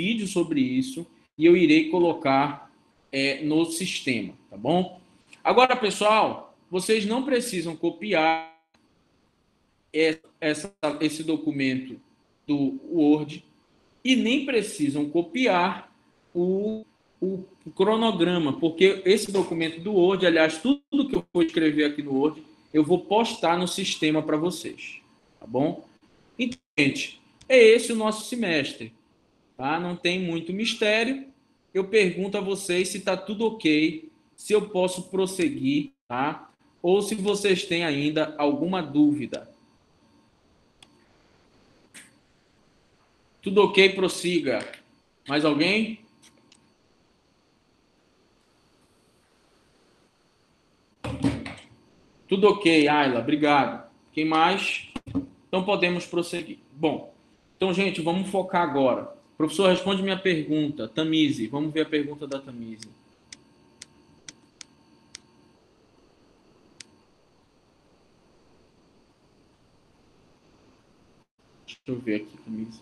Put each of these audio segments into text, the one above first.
vídeo sobre isso e eu irei colocar no sistema, tá bom? Agora, pessoal, vocês não precisam copiar esse documento do Word e nem precisam copiar o cronograma, porque esse documento do Word, aliás, tudo que eu vou escrever aqui no Word, eu vou postar no sistema para vocês, tá bom? Então, gente, é esse o nosso semestre, tá? Não tem muito mistério. Eu pergunto a vocês se está tudo ok, se eu posso prosseguir, tá? Ou se vocês têm ainda alguma dúvida. Tudo ok, prossiga. Mais alguém? Tudo ok, Ayla, obrigado. Quem mais? Então podemos prosseguir. Bom, então, gente, vamos focar agora. Professor, responde minha pergunta. Tamise, vamos ver a pergunta da Tamise. Deixa eu ver aqui, Tamise.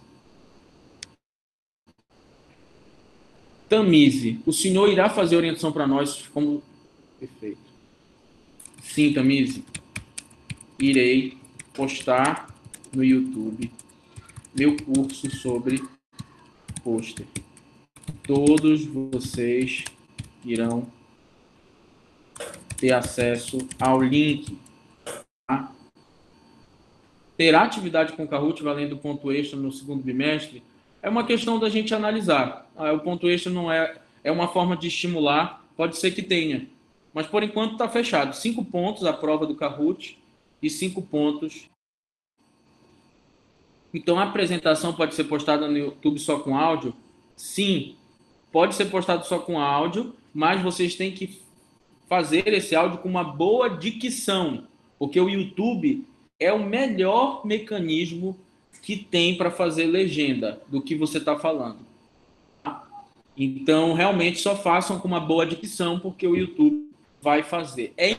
Tamise, o senhor irá fazer orientação para nós como... Perfeito. Sim, Tamise. Irei postar no YouTube meu curso sobre pôster. Todos vocês irão ter acesso ao link. Tá? Terá atividade com Kahoot valendo ponto extra no segundo bimestre? É uma questão da gente analisar. O ponto extra não é uma forma de estimular, pode ser que tenha. Mas por enquanto está fechado. 5 pontos a prova do Kahoot e 5 pontos. Então a apresentação pode ser postada no YouTube só com áudio? Sim, pode ser postado só com áudio, mas vocês têm que fazer esse áudio com uma boa dicção, porque o YouTube é o melhor mecanismo que tem para fazer legenda do que você está falando. Então, realmente, só façam com uma boa dicção, porque o YouTube vai fazer. É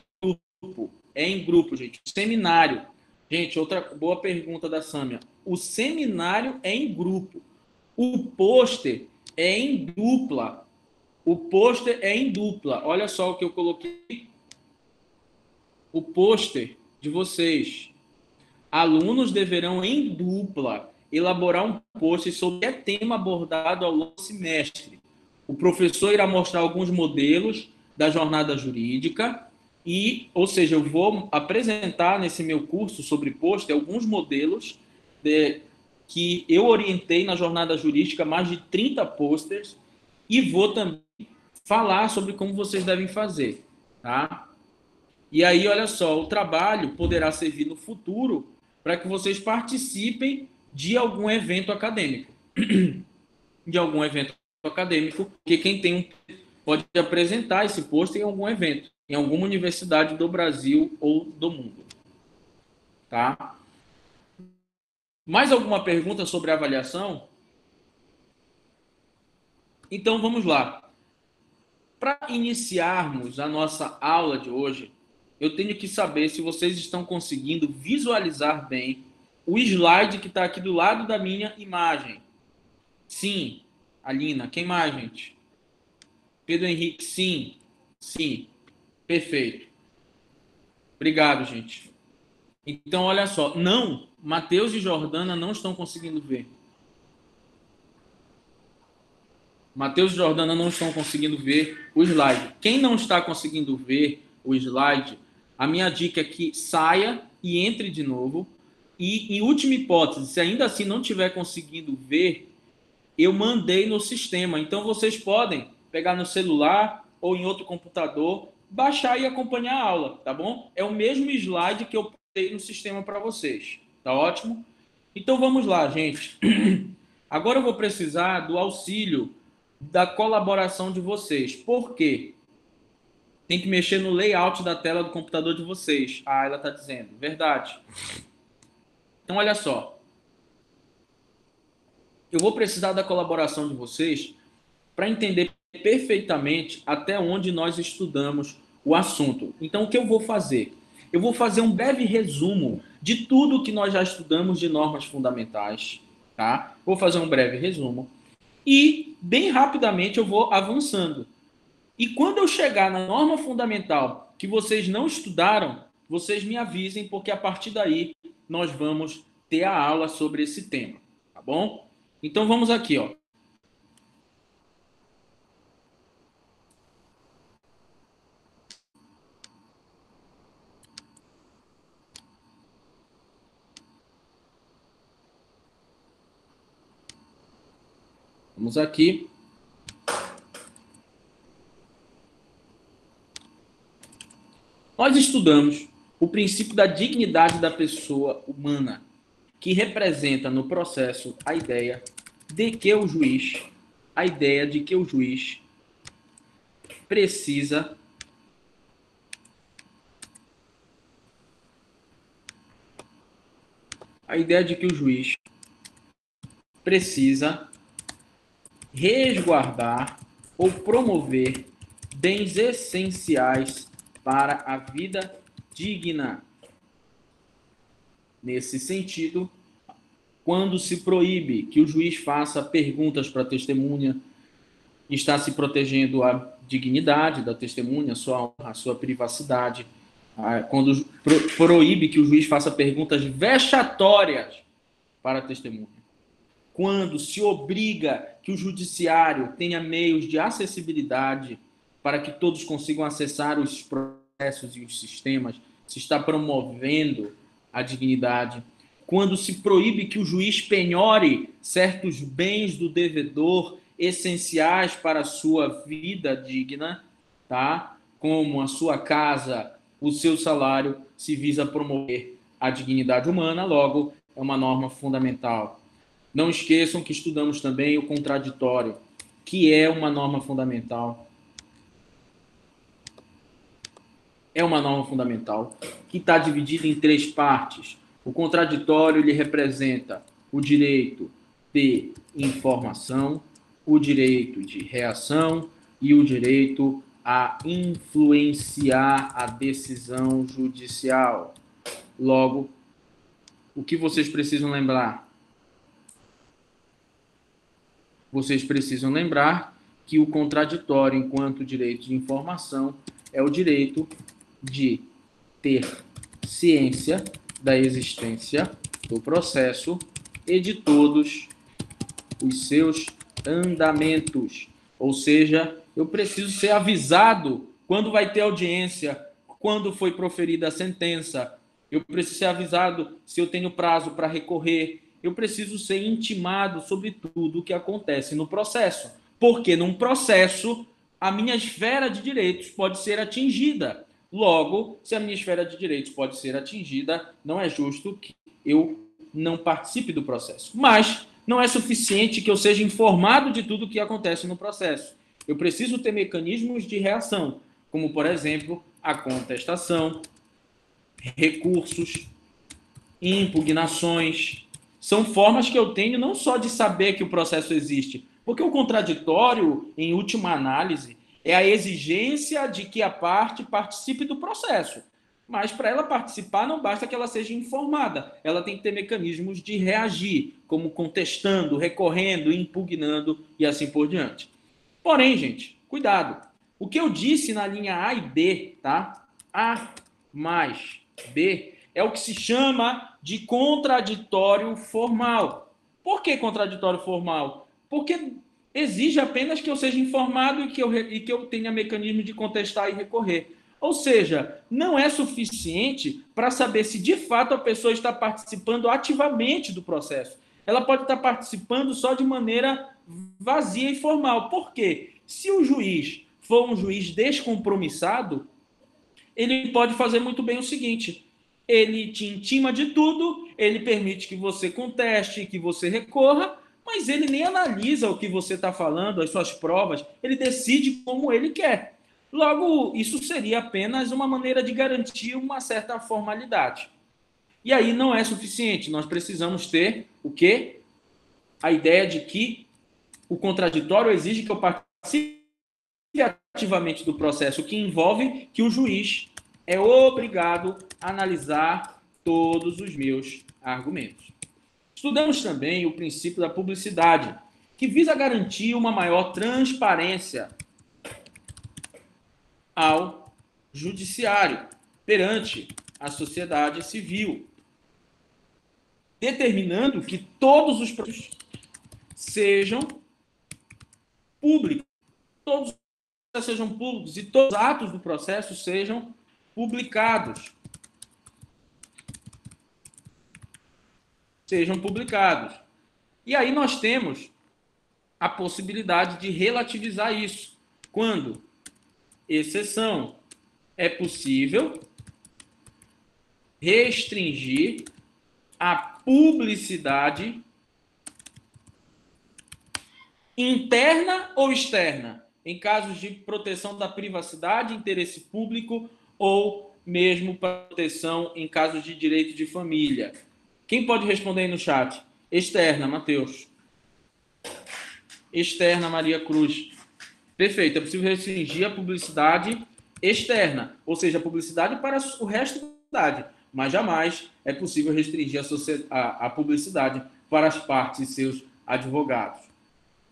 em grupo, gente. Seminário. Gente, outra boa pergunta da Sâmia. O seminário é em grupo. O pôster é em dupla. O pôster é em dupla. Olha só o que eu coloquei. O pôster de vocês. Alunos deverão, em dupla, elaborar um pôster sobre o tema abordado ao longo do semestre. O professor irá mostrar alguns modelos da jornada jurídica ou seja, eu vou apresentar nesse meu curso sobre pôster alguns modelos que eu orientei na jornada jurídica, mais de 30 pôsteres, e vou também falar sobre como vocês devem fazer, tá? E aí, olha só, o trabalho poderá servir no futuro para que vocês participem de algum evento acadêmico. De algum evento acadêmico, que quem tem pode apresentar esse pôster em algum evento, em alguma universidade do Brasil ou do mundo. Tá? Mais alguma pergunta sobre a avaliação? Então, vamos lá. Para iniciarmos a nossa aula de hoje, eu tenho que saber se vocês estão conseguindo visualizar bem o slide que está aqui do lado da minha imagem. Sim. Alina, quem mais, gente? Pedro Henrique, sim. Sim. Perfeito. Obrigado, gente. Então, olha só. Não, Matheus e Jordana não estão conseguindo ver. Matheus e Jordana não estão conseguindo ver o slide. Quem não está conseguindo ver o slide, a minha dica é que saia e entre de novo. E, em última hipótese, se ainda assim não estiver conseguindo ver, eu mandei no sistema. Então, vocês podem pegar no celular ou em outro computador, baixar e acompanhar a aula, tá bom? É o mesmo slide que eu postei no sistema para vocês. Tá ótimo? Então, vamos lá, gente. Agora eu vou precisar do auxílio da colaboração de vocês. Por quê? Tem que mexer no layout da tela do computador de vocês. Ah, ela está dizendo. Verdade. Então, olha só. Eu vou precisar da colaboração de vocês para entender perfeitamente até onde nós estudamos o assunto. Então, o que eu vou fazer? Eu vou fazer um breve resumo de tudo que nós já estudamos de normas fundamentais. Tá? Vou fazer um breve resumo. e bem rapidamente eu vou avançando. E quando eu chegar na norma fundamental que vocês não estudaram, vocês me avisem, porque a partir daí nós vamos ter a aula sobre esse tema, tá bom? Então vamos aqui, ó. Vamos aqui. Nós estudamos o princípio da dignidade da pessoa humana, que representa no processo a ideia de que o juiz, precisa precisa resguardar ou promover bens essenciais para a vida digna. Nesse sentido, quando se proíbe que o juiz faça perguntas para a testemunha, está se protegendo a dignidade da testemunha, a sua privacidade. Quando proíbe que o juiz faça perguntas vexatórias para a testemunha. Quando se obriga que o judiciário tenha meios de acessibilidade para que todos consigam acessar os processos e os sistemas, se está promovendo a dignidade. Quando se proíbe que o juiz penhore certos bens do devedor essenciais para a sua vida digna, tá? Como a sua casa, o seu salário, se visa promover a dignidade humana, logo é uma norma fundamental. Não esqueçam que estudamos também o contraditório, que é uma norma fundamental. É uma norma fundamental que está dividida em 3 partes. O contraditório ele representa o direito de informação, o direito de reação e o direito a influenciar a decisão judicial. Logo, o que vocês precisam lembrar? Vocês precisam lembrar que o contraditório, enquanto direito de informação, é o direito de ter ciência da existência do processo e de todos os seus andamentos. Ou seja, eu preciso ser avisado quando vai ter audiência, quando foi proferida a sentença. Eu preciso ser avisado se eu tenho prazo para recorrer. Eu preciso ser intimado sobre tudo o que acontece no processo. Porque num processo, a minha esfera de direitos pode ser atingida. Logo, se a minha esfera de direitos pode ser atingida, não é justo que eu não participe do processo. Mas não é suficiente que eu seja informado de tudo o que acontece no processo. Eu preciso ter mecanismos de reação, como, por exemplo, a contestação, recursos, impugnações. São formas que eu tenho não só de saber que o processo existe, porque o contraditório, em última análise, é a exigência de que a parte participe do processo. Mas para ela participar, não basta que ela seja informada. Ela tem que ter mecanismos de reagir, como contestando, recorrendo, impugnando e assim por diante. Porém, gente, cuidado. O que eu disse na linha A e B, tá? A mais B é o que se chama de contraditório formal. Por que contraditório formal? Porque exige apenas que eu seja informado e que eu tenha mecanismo de contestar e recorrer. Ou seja, não é suficiente para saber se de fato a pessoa está participando ativamente do processo. Ela pode estar participando só de maneira vazia e formal. Por quê? Se o juiz for um juiz descompromissado, ele pode fazer muito bem o seguinte: ele te intima de tudo, ele permite que você conteste, que você recorra, mas ele nem analisa o que você está falando, as suas provas, ele decide como ele quer. Logo, isso seria apenas uma maneira de garantir uma certa formalidade. E aí não é suficiente, nós precisamos ter o quê? A ideia de que o contraditório exige que eu participe ativamente do processo, o que envolve que o juiz é obrigado a analisar todos os meus argumentos. Estudamos também o princípio da publicidade, que visa garantir uma maior transparência ao judiciário perante a sociedade civil, determinando que todos os processos sejam públicos, todos os processos sejam públicos e todos os atos do processo sejam publicados. E aí nós temos a possibilidade de relativizar isso. Quando? Exceção. É possível restringir a publicidade interna ou externa, em casos de proteção da privacidade, interesse público ou mesmo proteção em casos de direito de família. Quem pode responder aí no chat? Externa, Matheus. Externa, Maria Cruz. Perfeito, é possível restringir a publicidade externa, ou seja, a publicidade para o resto da sociedade, mas jamais é possível restringir a publicidade para as partes e seus advogados.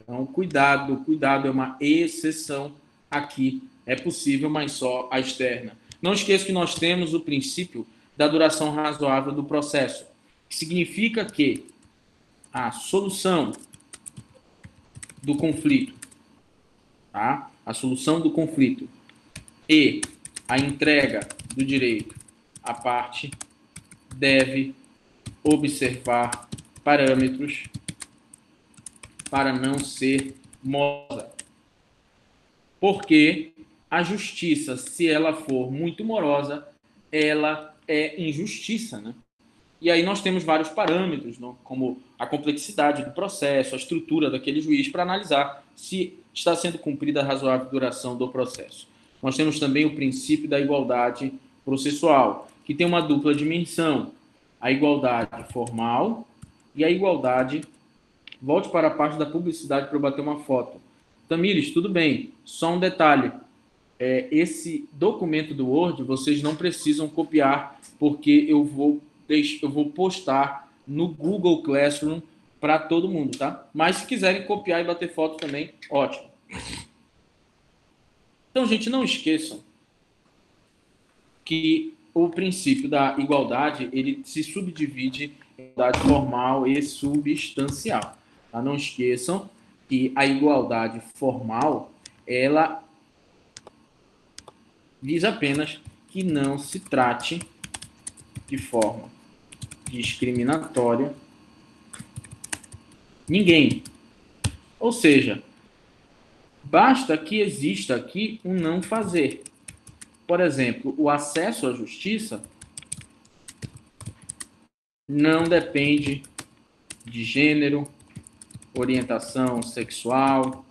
Então, cuidado, é uma exceção aqui. É possível, mas só a externa. Não esqueça que nós temos o princípio da duração razoável do processo, que significa que a solução do conflito, tá? A solução do conflito e a entrega do direito à parte deve observar parâmetros para não ser morosa. Porque a justiça, se ela for muito morosa, ela é injustiça, né? E aí nós temos vários parâmetros, não? Como a complexidade do processo, a estrutura daquele juiz, para analisar se está sendo cumprida a razoável duração do processo. Nós temos também o princípio da igualdade processual, que tem uma dupla dimensão, a igualdade formal e a igualdade... Volte para a parte da publicidade para eu bater uma foto. Tamires, tudo bem, só um detalhe. Esse documento do Word, vocês não precisam copiar, porque eu vou postar no Google Classroom para todo mundo, tá? Mas se quiserem copiar e bater foto também, ótimo. Então, gente, não esqueçam que o princípio da igualdade, ele se subdivide em igualdade formal e substancial. Tá? Não esqueçam que a igualdade formal, ela visa apenas que não se trate de forma discriminatória ninguém. Ou seja, basta que exista aqui um não fazer. Por exemplo, o acesso à justiça não depende de gênero, orientação sexual,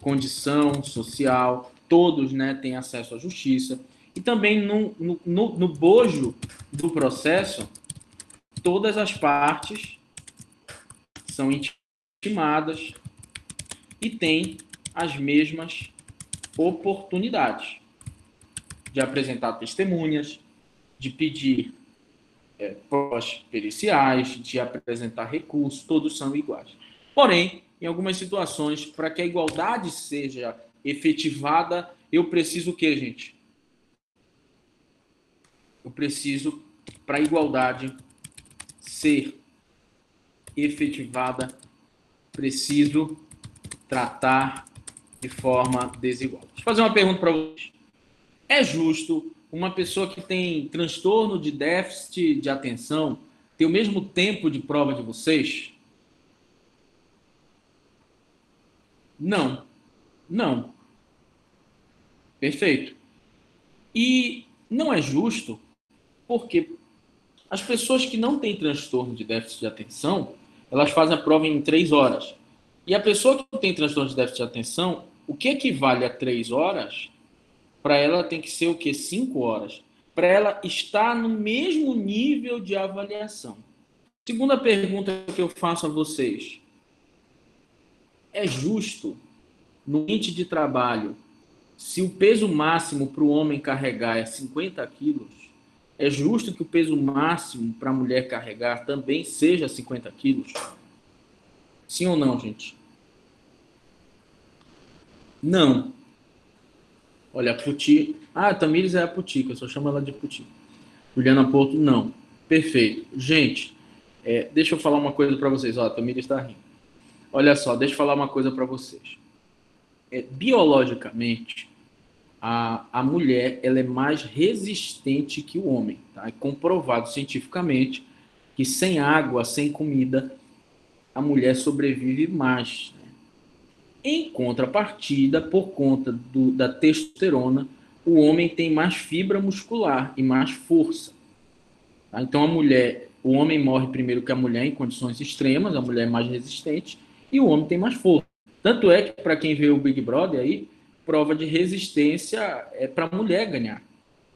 condição social, todos, né, têm acesso à justiça. E também no bojo do processo, todas as partes são intimadas e têm as mesmas oportunidades de apresentar testemunhas, de pedir provas periciais, de apresentar recursos, todos são iguais. Porém, em algumas situações, para que a igualdade seja efetivada, eu preciso o quê, gente? Eu preciso, para a igualdade ser efetivada, preciso tratar de forma desigual. Deixa eu fazer uma pergunta para vocês. É justo uma pessoa que tem transtorno de déficit de atenção ter o mesmo tempo de prova de vocês? Não. Não. Perfeito. E não é justo porque as pessoas que não têm transtorno de déficit de atenção, elas fazem a prova em 3 horas. E a pessoa que tem transtorno de déficit de atenção, o que equivale a 3 horas, para ela tem que ser o quê? 5 horas. Para ela estar no mesmo nível de avaliação. Segunda pergunta que eu faço a vocês. É justo, no ambiente de trabalho, se o peso máximo para o homem carregar é 50 quilos, é justo que o peso máximo para a mulher carregar também seja 50 quilos? Sim ou não, gente? Não. Olha, a Puti... Ah, a Tamires é a Puti, que eu só chamo ela de Puti. Juliana Porto, não. Perfeito. Gente, deixa eu falar uma coisa para vocês. Ó, a Tamires está rindo. Olha só, deixa eu falar uma coisa para vocês. Biologicamente, a mulher ela é mais resistente que o homem. Tá? É comprovado cientificamente que sem água, sem comida, a mulher sobrevive mais. Né? Em contrapartida, por conta da testosterona, o homem tem mais fibra muscular e mais força. Tá? Então, o homem morre primeiro que a mulher em condições extremas, a mulher é mais resistente, e o homem tem mais força. Tanto é que, para quem vê o Big Brother aí, prova de resistência é para a mulher ganhar.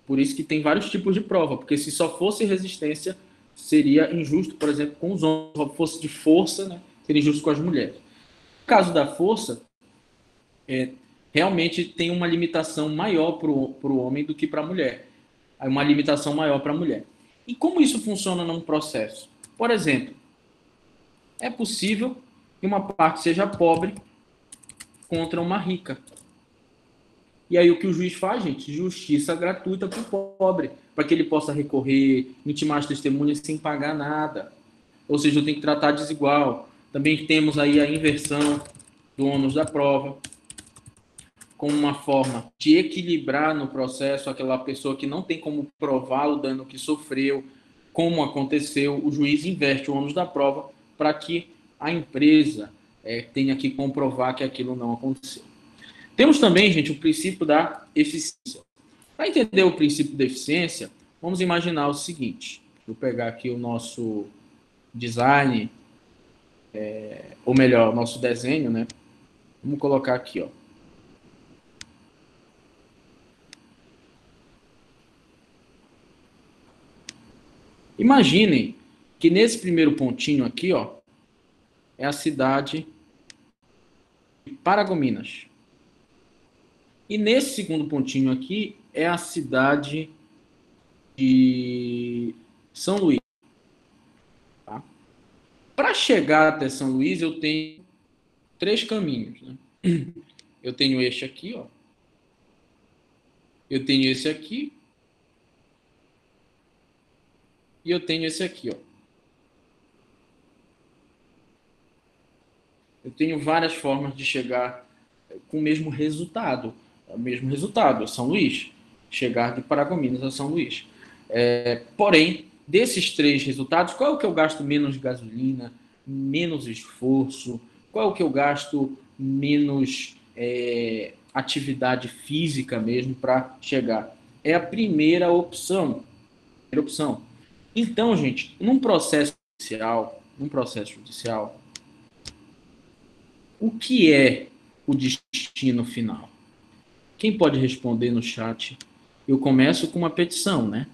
Por isso que tem vários tipos de prova, porque se só fosse resistência, seria injusto, por exemplo, com os homens. Se fosse de força, né, seria injusto com as mulheres. No caso da força, realmente tem uma limitação maior para o homem do que para a mulher. Uma limitação maior para a mulher. E como isso funciona num processo? Por exemplo, é possível que uma parte seja pobre contra uma rica. E aí o que o juiz faz, gente? Justiça gratuita para o pobre, para que ele possa recorrer, intimar as testemunhas sem pagar nada. Ou seja, eu tenho que tratar desigual. Também temos aí a inversão do ônus da prova, como uma forma de equilibrar no processo aquela pessoa que não tem como provar o dano que sofreu, como aconteceu, o juiz inverte o ônus da prova para que a empresa tenha que comprovar que aquilo não aconteceu. Temos também, gente, o princípio da eficiência. Para entender o princípio da eficiência, vamos imaginar o seguinte. Vou pegar aqui o nosso design, ou melhor, o nosso desenho, né? Vamos colocar aqui, ó. Imaginem que nesse primeiro pontinho aqui, ó, é a cidade de Paragominas. E nesse segundo pontinho aqui é a cidade de São Luís. Tá? Para chegar até São Luís, eu tenho 3 caminhos. Né? Eu tenho este aqui, ó. Eu tenho esse aqui. E eu tenho esse aqui, ó. Eu tenho várias formas de chegar com o mesmo resultado. O mesmo resultado, São Luís. Chegar de Paragominas a São Luís. Porém, desses 3 resultados, qual é o que eu gasto menos gasolina, menos esforço? Qual é o que eu gasto menos atividade física mesmo para chegar? É a primeira opção. Então, gente, num processo judicial, o que é o destino final? Quem pode responder no chat? Eu começo com uma petição, né?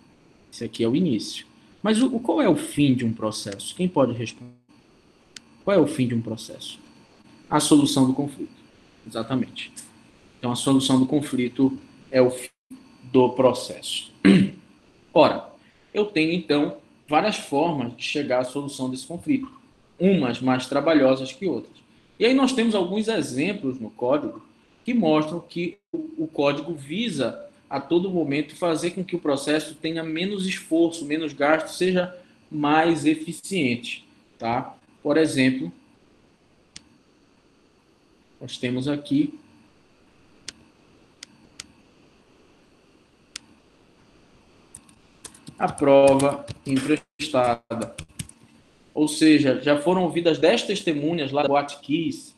Esse aqui é o início. Mas qual é o fim de um processo? Quem pode responder? Qual é o fim de um processo? A solução do conflito. Exatamente. Então, a solução do conflito é o fim do processo. Ora, eu tenho, então, várias formas de chegar à solução desse conflito. Umas mais trabalhosas que outras. E aí nós temos alguns exemplos no código que mostram que o código visa a todo momento fazer com que o processo tenha menos esforço, menos gasto, seja mais eficiente. Tá? Por exemplo, nós temos aqui a prova emprestada. Ou seja, já foram ouvidas 10 testemunhas lá da Boate Kiss,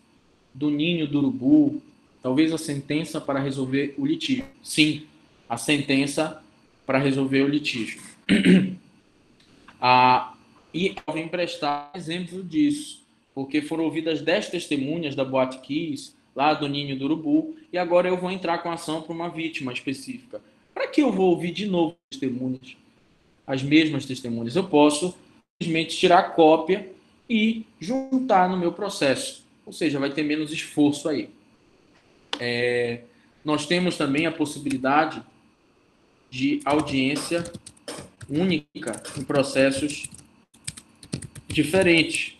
do Ninho do Urubu, talvez a sentença para resolver o litígio. Sim, a sentença para resolver o litígio. E eu vou emprestar exemplo disso, porque foram ouvidas 10 testemunhas da Boate Kiss, lá do Ninho do Urubu, e agora eu vou entrar com ação para uma vítima específica. Para que eu vou ouvir de novo testemunhas? As mesmas testemunhas. Eu posso simplesmente tirar cópia e juntar no meu processo. Ou seja, vai ter menos esforço aí. Nós temos também a possibilidade de audiência única em processos diferentes.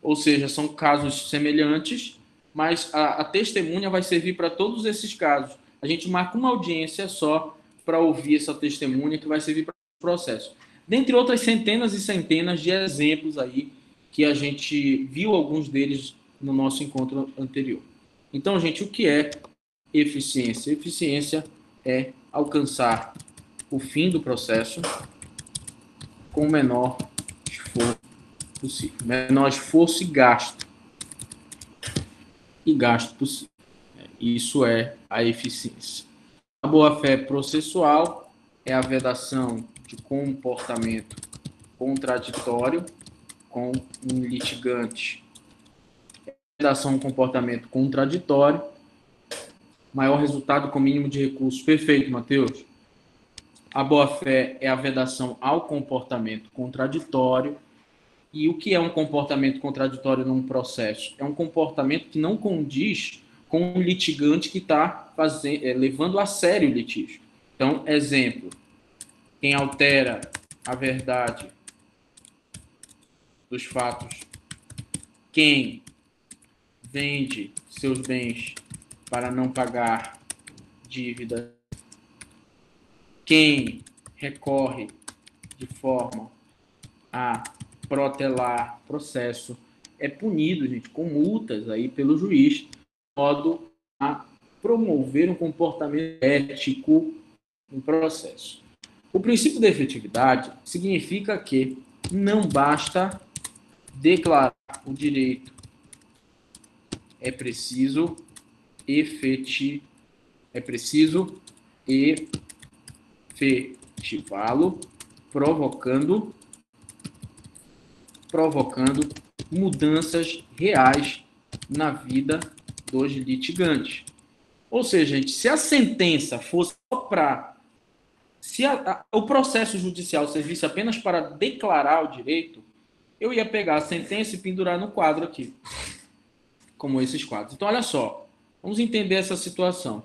Ou seja, são casos semelhantes, mas a testemunha vai servir para todos esses casos. A gente marca uma audiência só para ouvir essa testemunha que vai servir para o processo. Dentre outras centenas e centenas de exemplos aí que a gente viu alguns deles no nosso encontro anterior. Então, gente, o que é eficiência? Eficiência é alcançar o fim do processo com o menor esforço possível. Menor esforço e gasto possível. Isso é a eficiência. A boa-fé processual é a vedação de comportamento contraditório com um litigante. Vedação de comportamento contraditório, maior resultado com mínimo de recursos. Perfeito, Matheus. A boa-fé é a vedação ao comportamento contraditório. E o que é um comportamento contraditório num processo? É um comportamento que não condiz com o litigante que está levando a sério o litígio. Então, exemplo, quem altera a verdade dos fatos, quem vende seus bens para não pagar dívida, quem recorre de forma a protelar processo, é punido, gente, com multas aí pelo juiz, de modo a promover um comportamento ético no processo. O princípio da efetividade significa que não basta declarar o direito, é preciso efetivá-lo, provocando mudanças reais na vida dos litigantes. Ou seja, gente, se a sentença fosse para... Se o processo judicial servisse apenas para declarar o direito, eu ia pegar a sentença e pendurar no quadro aqui, como esses quadros. Então, olha só, vamos entender essa situação.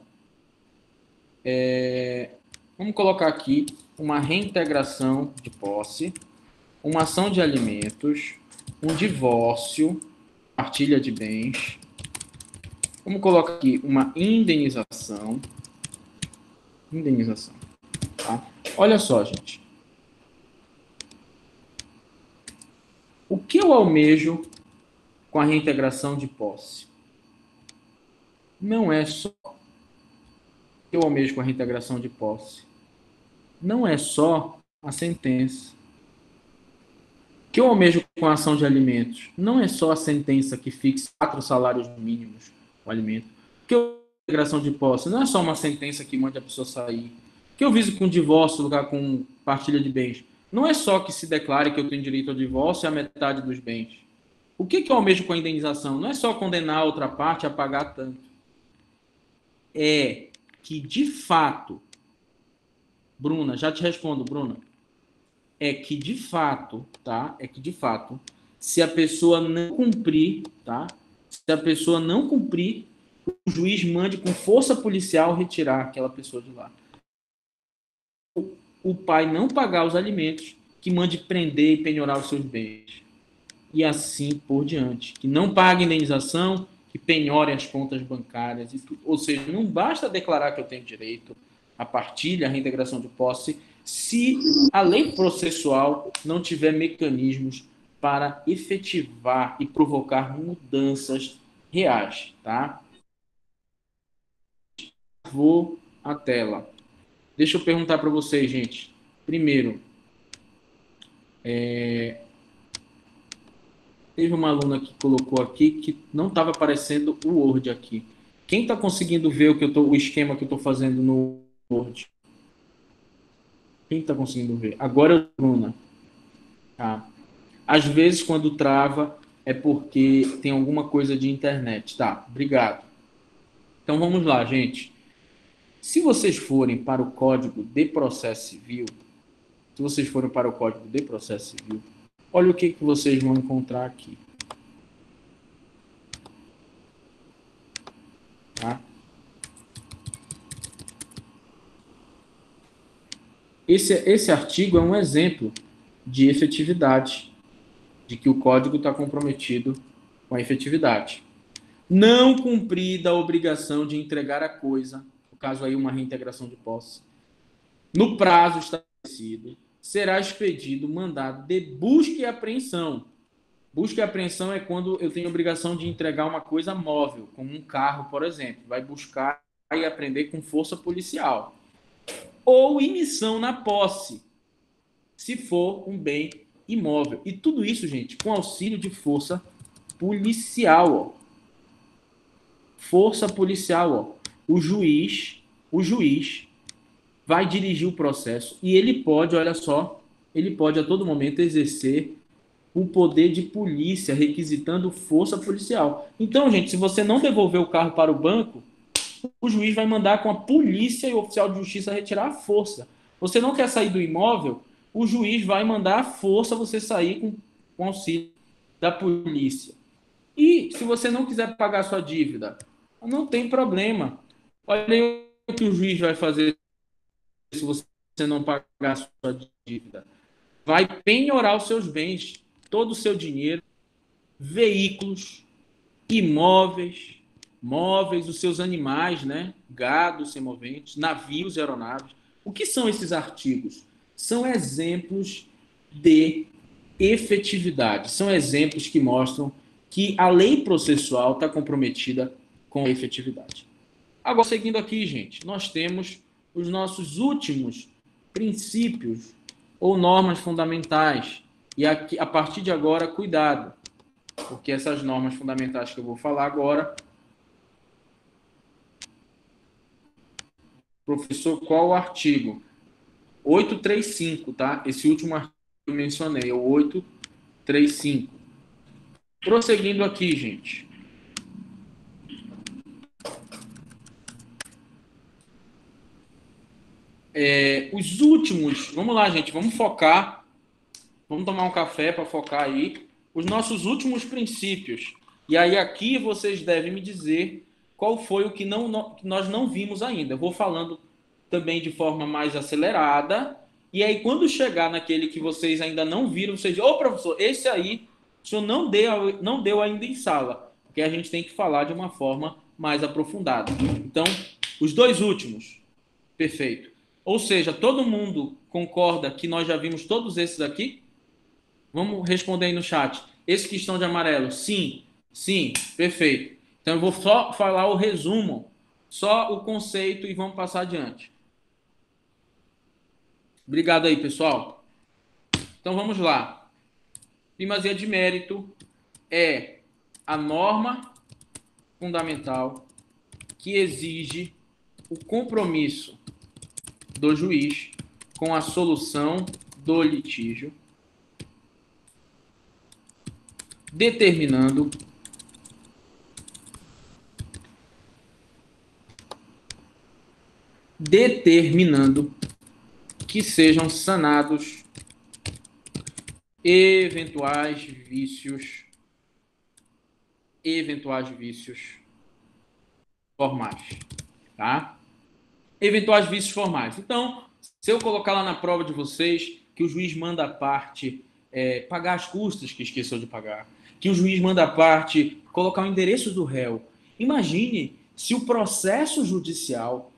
Vamos colocar aqui uma reintegração de posse, uma ação de alimentos, um divórcio, partilha de bens. Vamos colocar aqui uma indenização. Tá? Olha só, gente. O que eu almejo com a reintegração de posse? Não é só o que eu almejo com a reintegração de posse. Não é só a sentença. O que eu almejo com a ação de alimentos? Não é só a sentença que fixa 4 salários mínimos o alimento. O que eu integração de posse? Não é só uma sentença que manda a pessoa sair. O que eu viso com divórcio, lugar com partilha de bens? Não é só que se declare que eu tenho direito ao divórcio e a metade dos bens. O que eu almejo com a indenização? Não é só condenar a outra parte a pagar tanto. É que, de fato, Bruna, já te respondo, Bruna, é que, de fato, tá? É que, de fato, se a pessoa não cumprir, tá? Se a pessoa não cumprir, o juiz mande com força policial retirar aquela pessoa de lá. O pai não pagar os alimentos, que mande prender e penhorar os seus bens. E assim por diante. Que não pague indenização, que penhore as contas bancárias. E tudo. Ou seja, não basta declarar que eu tenho direito à partilha, à reintegração de posse, se a lei processual não tiver mecanismos para efetivar e provocar mudanças reais, tá? Vou à tela. Deixa eu perguntar para vocês, gente. Primeiro, teve uma aluna que colocou aqui que não estava aparecendo o Word aqui. Quem está conseguindo ver o esquema que eu estou fazendo no Word? Quem está conseguindo ver? Agora é a Bruna. Tá. Às vezes, quando trava, é porque tem alguma coisa de internet. Tá, obrigado. Então, vamos lá, gente. Se vocês forem para o Código de Processo Civil, olha o que vocês vão encontrar aqui. Tá? Esse artigo é um exemplo de efetividade, de que o código está comprometido com a efetividade. Não cumprida a obrigação de entregar a coisa, no caso aí uma reintegração de posse, no prazo estabelecido, será expedido mandado de busca e apreensão. Busca e apreensão é quando eu tenho a obrigação de entregar uma coisa móvel, como um carro, por exemplo. Vai buscar e apreender com força policial. Ou emissão na posse, se for um bem imóvel. E tudo isso, gente, com auxílio de força policial. Ó. Força policial. Ó. O juiz vai dirigir o processo e ele pode, olha só, ele pode a todo momento exercer o poder de polícia, requisitando força policial. Então, gente, se você não devolver o carro para o banco, o juiz vai mandar com a polícia e o oficial de justiça retirar a força. Você não quer sair do imóvel, o juiz vai mandar a força você sair com auxílio da polícia. E se você não quiser pagar sua dívida, não tem problema. Olha aí o que o juiz vai fazer se você não pagar sua dívida. Vai penhorar os seus bens, todo o seu dinheiro, veículos, imóveis, móveis, os seus animais, né? Gado semoventes, navios e aeronaves. O que são esses artigos? São exemplos de efetividade. São exemplos que mostram que a lei processual está comprometida com a efetividade. Agora, seguindo aqui, gente, nós temos os nossos últimos princípios ou normas fundamentais. E aqui, a partir de agora, cuidado, porque essas normas fundamentais que eu vou falar agora, professor, qual o artigo? 835, tá? Esse último artigo que eu mencionei, é o 835. Prosseguindo aqui, gente. Os últimos, vamos lá, gente, vamos focar, vamos tomar um café para focar aí, os nossos últimos princípios. E aí aqui vocês devem me dizer qual foi o que nós não vimos ainda. Eu vou falando também de forma mais acelerada, e aí quando chegar naquele que vocês ainda não viram, vocês dizem, ô professor, esse aí o senhor não deu ainda em sala, porque a gente tem que falar de uma forma mais aprofundada. Então, os dois últimos, perfeito. Ou seja, todo mundo concorda que nós já vimos todos esses aqui? Vamos responder aí no chat. Esses que estão de amarelo, sim, sim, perfeito. Então eu vou só falar o resumo, só o conceito e vamos passar adiante. Obrigado aí, pessoal. Então vamos lá. Primazia de mérito é a norma fundamental que exige o compromisso do juiz com a solução do litígio, determinando que sejam sanados eventuais vícios formais, tá? Eventuais vícios formais. Então, se eu colocar lá na prova de vocês que o juiz manda a parte pagar as custas que esqueceu de pagar, que o juiz manda a parte colocar o endereço do réu, imagine se o processo judicial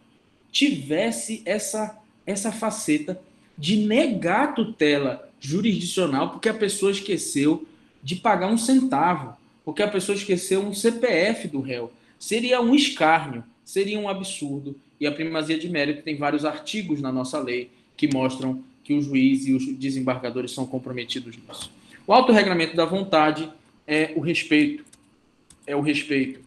tivesse essa faceta de negar tutela jurisdicional porque a pessoa esqueceu de pagar um centavo, porque a pessoa esqueceu um CPF do réu. Seria um escárnio, seria um absurdo. E a primazia de mérito tem vários artigos na nossa lei que mostram que o juiz e os desembargadores são comprometidos nisso. O autorregramento da vontade é o respeito. É o respeito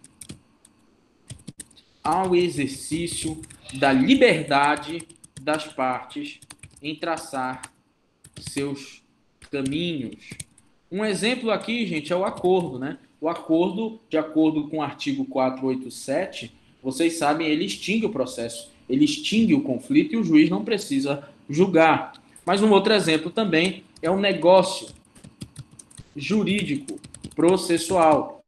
ao exercício da liberdade das partes em traçar seus caminhos. Um exemplo aqui, gente, é o acordo, né? O acordo, de acordo com o artigo 487, vocês sabem, ele extingue o processo, ele extingue o conflito e o juiz não precisa julgar. Mas um outro exemplo também é o negócio jurídico processual,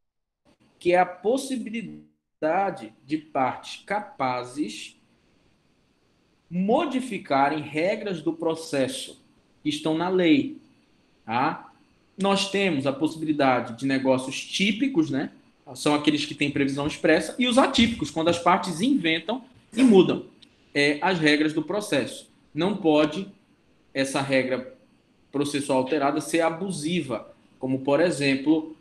que é a possibilidade de partes capazes modificarem regras do processo que estão na lei. Tá? Nós temos a possibilidade de negócios típicos, né? São aqueles que têm previsão expressa, e os atípicos, quando as partes inventam e mudam as regras do processo. Não pode essa regra processual alterada ser abusiva, como, por exemplo,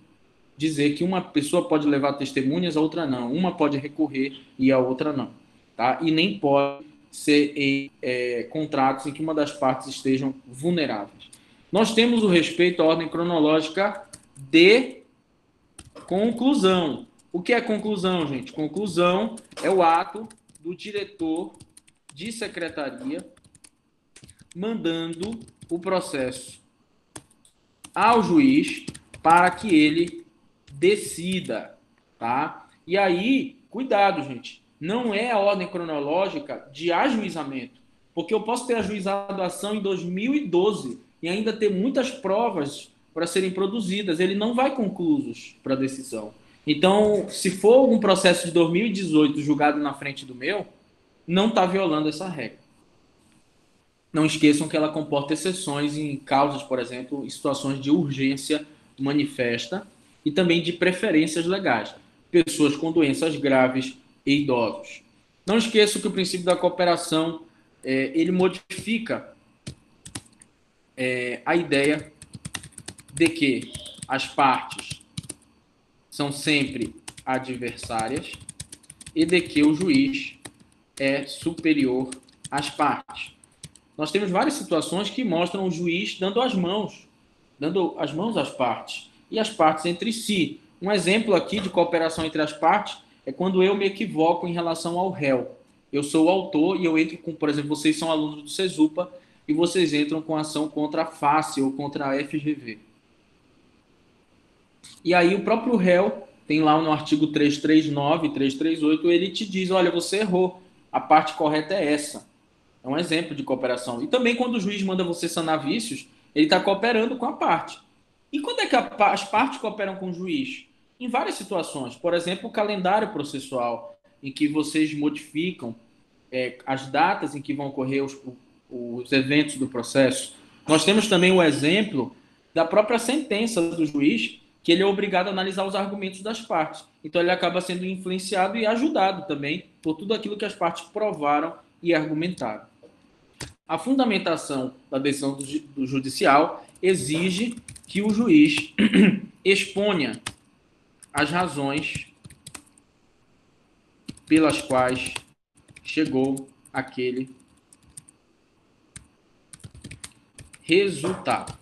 dizer que uma pessoa pode levar testemunhas, a outra não. Uma pode recorrer e a outra não. Tá? E nem pode ser em contratos em que uma das partes estejam vulneráveis. Nós temos o respeito à ordem cronológica de conclusão. O que é conclusão, gente? Conclusão é o ato do diretor de secretaria mandando o processo ao juiz para que ele decida, tá? E aí, cuidado, gente, não é a ordem cronológica de ajuizamento, porque eu posso ter ajuizado a ação em 2012 e ainda ter muitas provas para serem produzidas, ele não vai conclusos para decisão. Então, se for algum processo de 2018 julgado na frente do meu, não está violando essa regra. Não esqueçam que ela comporta exceções em causas, por exemplo, em situações de urgência manifesta e também de preferências legais. Pessoas com doenças graves e idosos. Não esqueçam que o princípio da cooperação ele modifica a ideia de que as partes são sempre adversárias e de que o juiz é superior às partes. Nós temos várias situações que mostram o juiz dando as mãos às partes e as partes entre si. Um exemplo aqui de cooperação entre as partes é quando eu me equivoco em relação ao réu. Eu sou o autor e eu entro com, por exemplo, vocês são alunos do CESUPA e vocês entram com ação contra a FACE ou contra a FGV. E aí o próprio réu tem lá no artigo 339, 338, ele te diz, olha, você errou, a parte correta é essa. É um exemplo de cooperação. E também quando o juiz manda você sanar vícios, ele está cooperando com a parte. E quando é que as partes cooperam com o juiz? Em várias situações. Por exemplo, o calendário processual, em que vocês modificam as datas em que vão ocorrer os eventos do processo. Nós temos também o exemplo da própria sentença do juiz, que ele é obrigado a analisar os argumentos das partes. Então, ele acaba sendo influenciado e ajudado também por tudo aquilo que as partes provaram e argumentaram. A fundamentação da decisão do judicial exige que o juiz exponha as razões pelas quais chegou aquele resultado.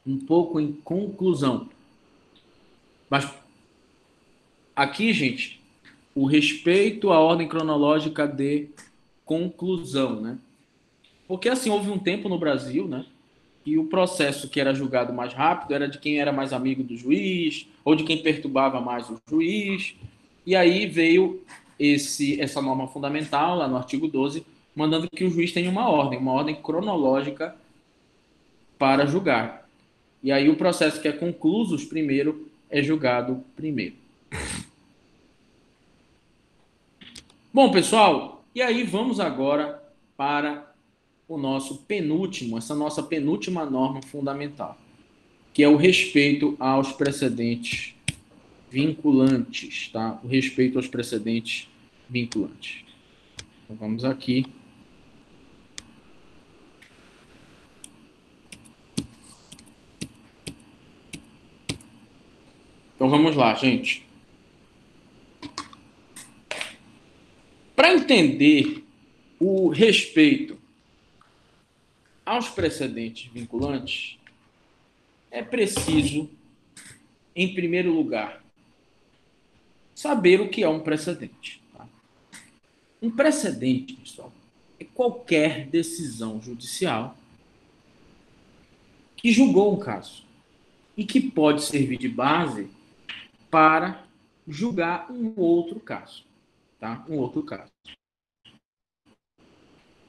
Um pouco em conclusão. Mas aqui, gente, o respeito à ordem cronológica de conclusão, né? Porque, assim, houve um tempo no Brasil, né, que o processo que era julgado mais rápido era de quem era mais amigo do juiz, ou de quem perturbava mais o juiz. E aí veio essa norma fundamental, lá no artigo 12, mandando que o juiz tenha uma ordem cronológica para julgar. E aí o processo que é conclusos primeiro é julgado primeiro. Bom, pessoal, e aí vamos agora para essa nossa penúltima norma fundamental, que é o respeito aos precedentes vinculantes, tá? O respeito aos precedentes vinculantes. Então, vamos aqui. Então, vamos lá, gente. Para entender o respeito aos precedentes vinculantes, é preciso, em primeiro lugar, saber o que é um precedente. Tá? Um precedente, pessoal, é qualquer decisão judicial que julgou um caso e que pode servir de base para julgar um outro caso. Tá? Um outro caso.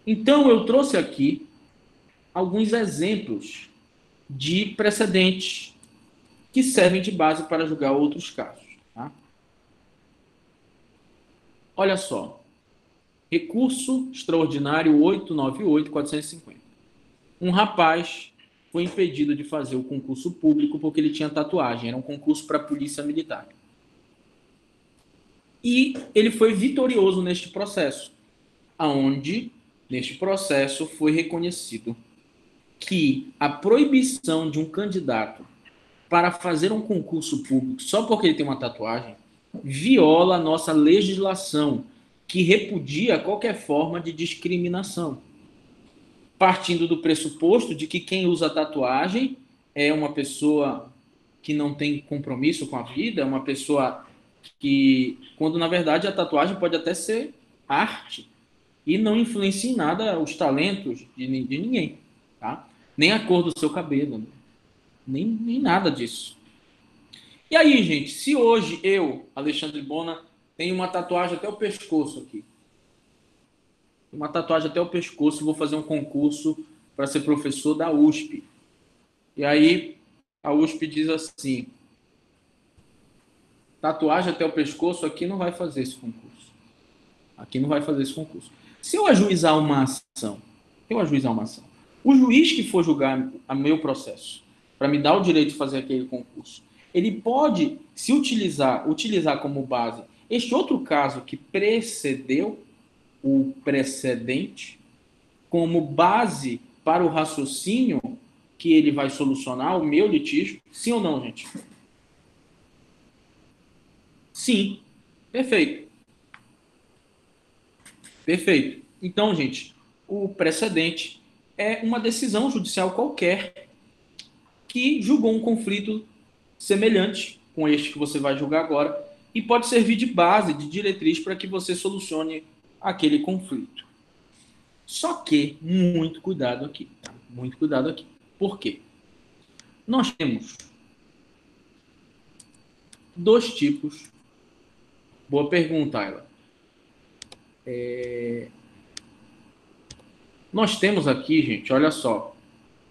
Então, eu trouxe aqui alguns exemplos de precedentes que servem de base para julgar outros casos. Tá? Olha só. Recurso extraordinário 898-450. Um rapaz foi impedido de fazer o concurso público porque ele tinha tatuagem. Era um concurso para a polícia militar. E ele foi vitorioso neste processo, aonde, neste processo, foi reconhecido que a proibição de um candidato para fazer um concurso público só porque ele tem uma tatuagem viola a nossa legislação, que repudia qualquer forma de discriminação, partindo do pressuposto de que quem usa tatuagem é uma pessoa que não tem compromisso com a vida, é uma pessoa que, quando na verdade a tatuagem pode até ser arte e não influencia em nada os talentos de ninguém, tá? Nem a cor do seu cabelo, nem nada disso. E aí, gente, se hoje eu, Alexandre Bona, tenho uma tatuagem até o pescoço aqui, uma tatuagem até o pescoço, vou fazer um concurso para ser professor da USP. E aí a USP diz assim: tatuagem até o pescoço, aqui não vai fazer esse concurso. Aqui não vai fazer esse concurso. Se eu ajuizar uma ação, o juiz que for julgar o meu processo, para me dar o direito de fazer aquele concurso, ele pode se utilizar como base este outro caso que precedeu o precedente, como base para o raciocínio que ele vai solucionar o meu litígio? Sim ou não, gente? Sim. Perfeito. Perfeito. Então, gente, o precedente é uma decisão judicial qualquer que julgou um conflito semelhante com este que você vai julgar agora e pode servir de base, de diretriz para que você solucione aquele conflito. Só que, muito cuidado aqui, tá? Muito cuidado aqui. Por quê? Nós temos dois tipos. Boa pergunta, Ayla. Nós temos aqui, gente, olha só,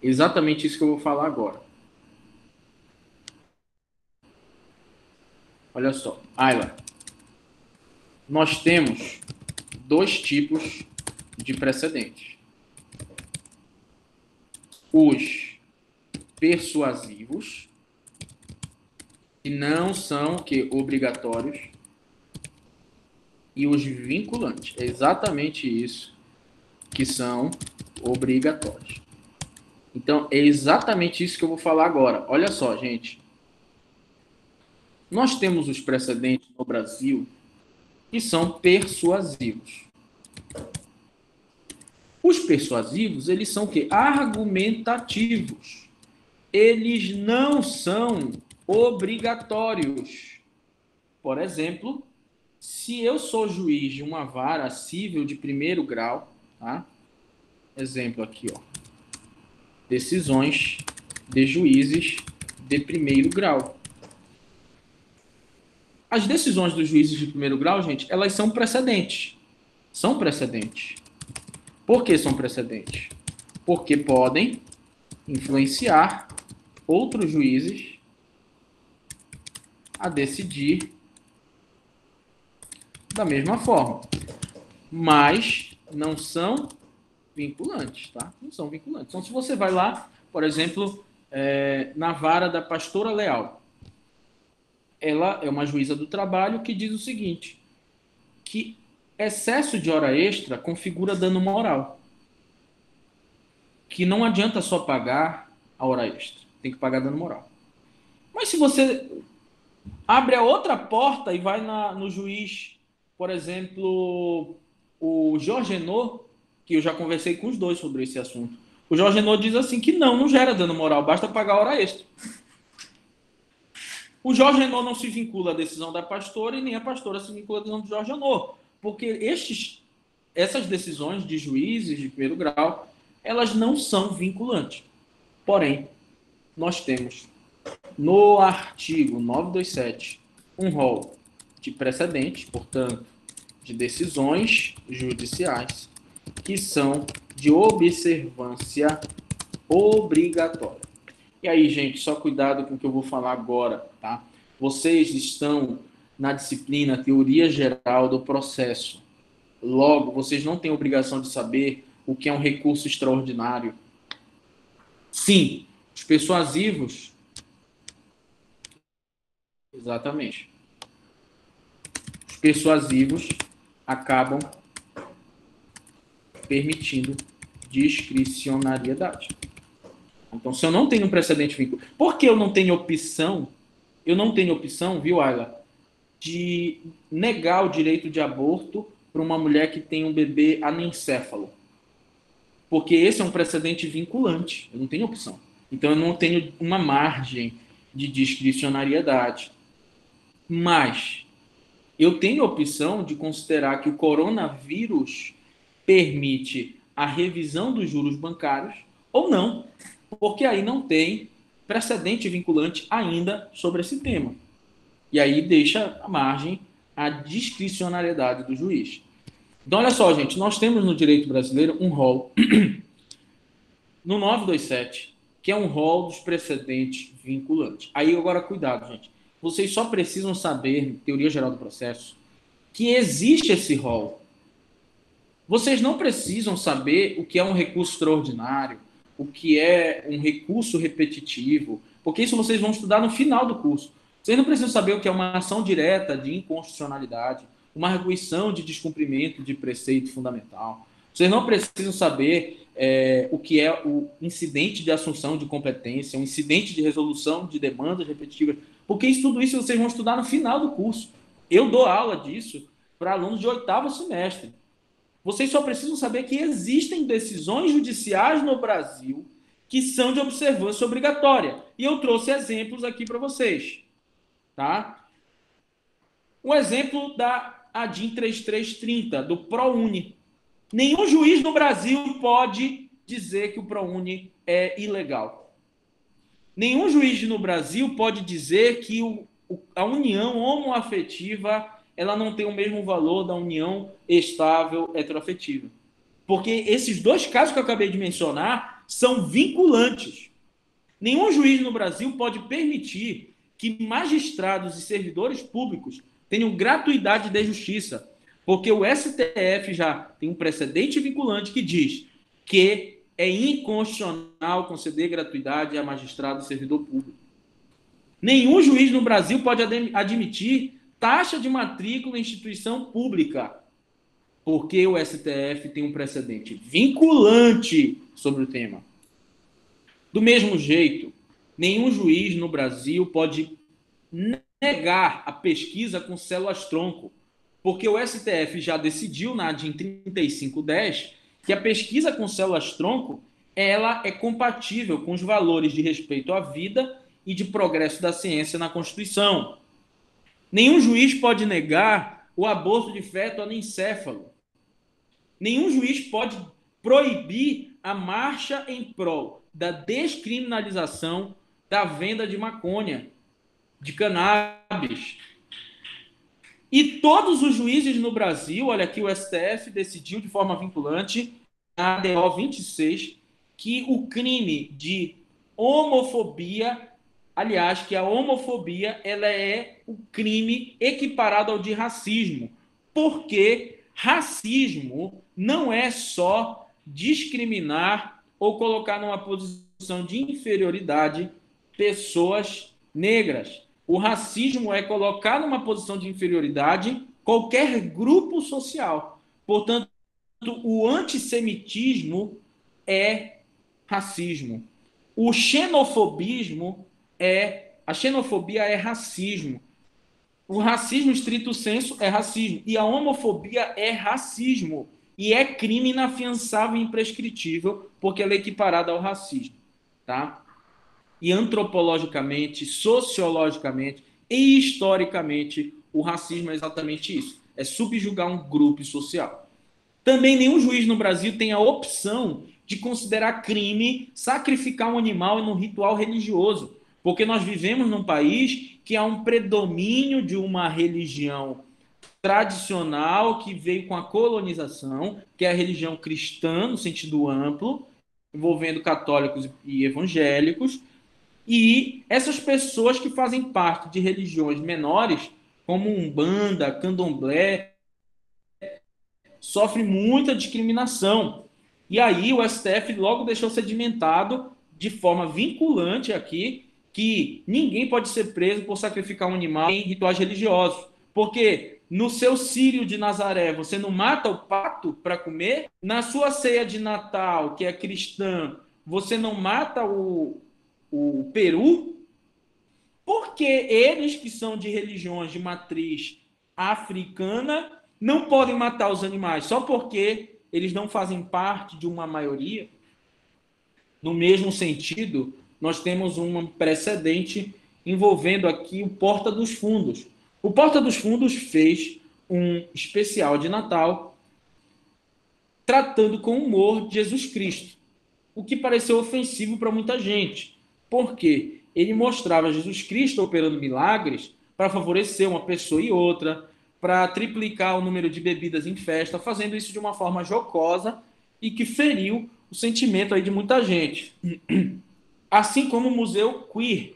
exatamente isso que eu vou falar agora. Olha só, Ayla, nós temos dois tipos de precedentes. Os persuasivos, que não são obrigatórios, e os vinculantes. É exatamente isso que são obrigatórios. Então, é exatamente isso que eu vou falar agora. Olha só, gente. Nós temos os precedentes no Brasil que são persuasivos. Os persuasivos, eles são o quê? Argumentativos. Eles não são obrigatórios. Por exemplo, se eu sou juiz de uma vara civil de primeiro grau, tá? Exemplo aqui, ó. Decisões de juízes de primeiro grau. As decisões dos juízes de primeiro grau, gente, elas são precedentes. São precedentes. Por que são precedentes? Porque podem influenciar outros juízes a decidir da mesma forma. Mas não são vinculantes, tá? Não são vinculantes. Então, se você vai lá, por exemplo, na vara da pastora Leal, ela é uma juíza do trabalho que diz o seguinte, que excesso de hora extra configura dano moral. Que não adianta só pagar a hora extra. Tem que pagar dano moral. Mas se você abre a outra porta e vai no juiz, por exemplo, o Jorge Henô, que eu já conversei com os dois sobre esse assunto. O Jorge Henô diz assim que não gera dano moral, basta pagar a hora extra. O Jorge Henô não se vincula à decisão da pastora e nem a pastora se vincula à decisão do Jorge Henô, porque essas decisões de juízes de primeiro grau, elas não são vinculantes. Porém, nós temos no artigo 927 um rol de precedentes, portanto, de decisões judiciais que são de observância obrigatória. E aí, gente, só cuidado com o que eu vou falar agora, tá? Vocês estão na disciplina Teoria Geral do Processo. Logo, vocês não têm obrigação de saber o que é um recurso extraordinário. Sim, os persuasivos. Exatamente. Os persuasivos acabam permitindo discricionariedade. Então, se eu não tenho um precedente vinculante, por que eu não tenho opção? Eu não tenho opção, viu, Ayla, de negar o direito de aborto para uma mulher que tem um bebê anencéfalo. Porque esse é um precedente vinculante. Eu não tenho opção. Então, eu não tenho uma margem de discricionariedade. Mas eu tenho a opção de considerar que o coronavírus permite a revisão dos juros bancários ou não, porque aí não tem precedente vinculante ainda sobre esse tema. E aí deixa a margem à discricionariedade do juiz. Então, olha só, gente, nós temos no direito brasileiro um rol no 927, que é um rol dos precedentes vinculantes. Aí, agora, cuidado, gente. Vocês só precisam saber, teoria geral do processo, que existe esse rol. Vocês não precisam saber o que é um recurso extraordinário, o que é um recurso repetitivo, porque isso vocês vão estudar no final do curso. Vocês não precisam saber o que é uma ação direta de inconstitucionalidade, uma arguição de descumprimento de preceito fundamental. Vocês não precisam saber o que é o incidente de assunção de competência, um incidente de resolução de demandas repetitivas, porque tudo isso vocês vão estudar no final do curso. Eu dou aula disso para alunos de 8º semestre. Vocês só precisam saber que existem decisões judiciais no Brasil que são de observância obrigatória. E eu trouxe exemplos aqui para vocês. Tá? Um exemplo da ADIM 3330, do ProUni. Nenhum juiz no Brasil pode dizer que o ProUni é ilegal. Nenhum juiz no Brasil pode dizer que a união homoafetiva ela não tem o mesmo valor da união estável heteroafetiva. Porque esses dois casos que eu acabei de mencionar são vinculantes. Nenhum juiz no Brasil pode permitir que magistrados e servidores públicos tenham gratuidade de justiça, porque o STF já tem um precedente vinculante que diz que é inconstitucional conceder gratuidade a magistrado e servidor público. Nenhum juiz no Brasil pode admitir taxa de matrícula em instituição pública, porque o STF tem um precedente vinculante sobre o tema. Do mesmo jeito, nenhum juiz no Brasil pode negar a pesquisa com células-tronco, porque o STF já decidiu na ADIM 3510 que a pesquisa com células-tronco ela é compatível com os valores de respeito à vida e de progresso da ciência na Constituição. Nenhum juiz pode negar o aborto de feto anencéfalo. Nenhum juiz pode proibir a marcha em prol da descriminalização da venda de maconha, de cannabis. E todos os juízes no Brasil, olha aqui, o STF decidiu de forma vinculante, na ADO 26, que o crime de homofobia, aliás, que a homofobia ela é o crime equiparado ao de racismo, porque racismo não é só discriminar ou colocar numa posição de inferioridade pessoas negras. O racismo é colocar numa posição de inferioridade qualquer grupo social. Portanto, o antissemitismo é racismo. O xenofobismo a xenofobia é racismo. O racismo estrito sensu é racismo. E a homofobia é racismo. E é crime inafiançável e imprescritível, porque ela é equiparada ao racismo. Tá? E antropologicamente, sociologicamente e historicamente, o racismo é exatamente isso. É subjugar um grupo social. Também nenhum juiz no Brasil tem a opção de considerar crime sacrificar um animal em um ritual religioso, porque nós vivemos num país que há um predomínio de uma religião tradicional que veio com a colonização, que é a religião cristã no sentido amplo, envolvendo católicos e evangélicos, e essas pessoas que fazem parte de religiões menores, como Umbanda, Candomblé, sofre muita discriminação. E aí o STF logo deixou sedimentado de forma vinculante aqui que ninguém pode ser preso por sacrificar um animal em rituais religiosos. Porque no seu Círio de Nazaré você não mata o pato para comer, na sua ceia de Natal, que é cristã, você não mata o peru, porque eles que são de religiões de matriz africana não podem matar os animais só porque eles não fazem parte de uma maioria. No mesmo sentido, nós temos um precedente envolvendo aqui o Porta dos Fundos. O Porta dos Fundos fez um especial de Natal tratando com humor de Jesus Cristo, o que pareceu ofensivo para muita gente. Por quê? Ele mostrava Jesus Cristo operando milagres para favorecer uma pessoa e outra, para triplicar o número de bebidas em festa, fazendo isso de uma forma jocosa e que feriu o sentimento aí de muita gente. Assim como o Museu Queer,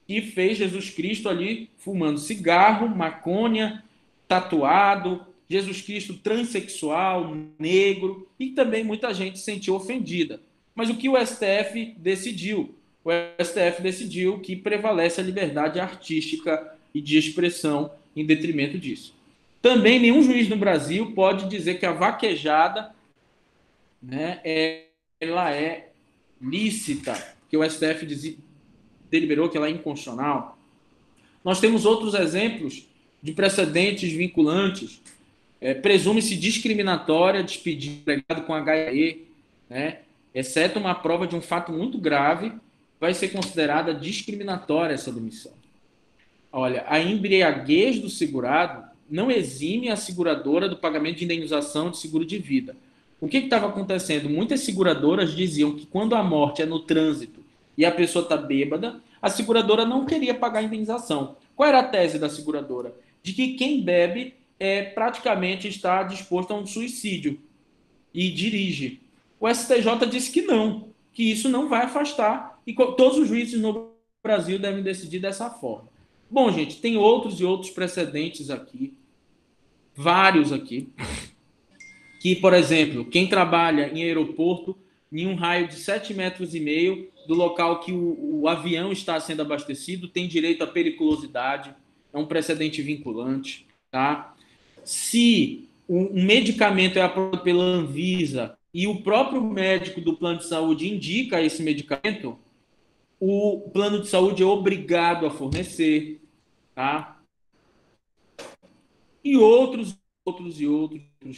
que fez Jesus Cristo ali fumando cigarro, maconha, tatuado, Jesus Cristo transexual, negro, e também muita gente se sentiu ofendida. Mas o que o STF decidiu? O STF decidiu que prevalece a liberdade artística e de expressão em detrimento disso. Também nenhum juiz no Brasil pode dizer que a vaquejada, né, ela é lícita, que o STF deliberou que ela é inconstitucional. Nós temos outros exemplos de precedentes vinculantes. Presume-se discriminatória despedir empregado com HIV, né? Exceto uma prova de um fato muito grave, vai ser considerada discriminatória essa demissão. Olha, a embriaguez do segurado não exime a seguradora do pagamento de indenização de seguro de vida. O que estava acontecendo? Muitas seguradoras diziam que quando a morte é no trânsito e a pessoa está bêbada, a seguradora não queria pagar a indenização. Qual era a tese da seguradora? De que quem bebe praticamente está disposto a um suicídio e dirige. O STJ disse que não, que isso não vai afastar, e todos os juízes no Brasil devem decidir dessa forma. Bom, gente, tem outros e outros precedentes aqui, vários aqui, que, por exemplo, quem trabalha em aeroporto, em um raio de 7,5 metros do local que o avião está sendo abastecido, tem direito à periculosidade, é um precedente vinculante, tá? Se um medicamento é aprovado pela Anvisa e o próprio médico do plano de saúde indica esse medicamento, o plano de saúde é obrigado a fornecer, tá? E outros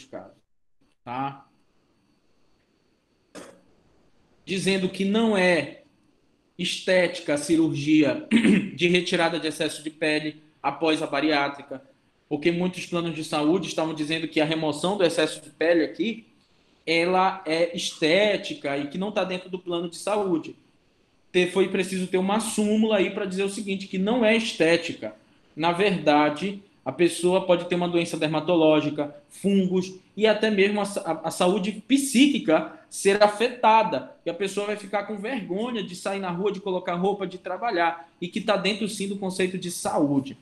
casos, tá? Dizendo que não é estética a cirurgia de retirada de excesso de pele após a bariátrica, porque muitos planos de saúde estavam dizendo que a remoção do excesso de pele aqui, ela é estética e que não está dentro do plano de saúde. Foi preciso ter uma súmula aí para dizer o seguinte, que não é estética. Na verdade, a pessoa pode ter uma doença dermatológica, fungos e até mesmo a saúde psíquica ser afetada. E a pessoa vai ficar com vergonha de sair na rua, de colocar roupa, de trabalhar. E que está dentro, sim, do conceito de saúde.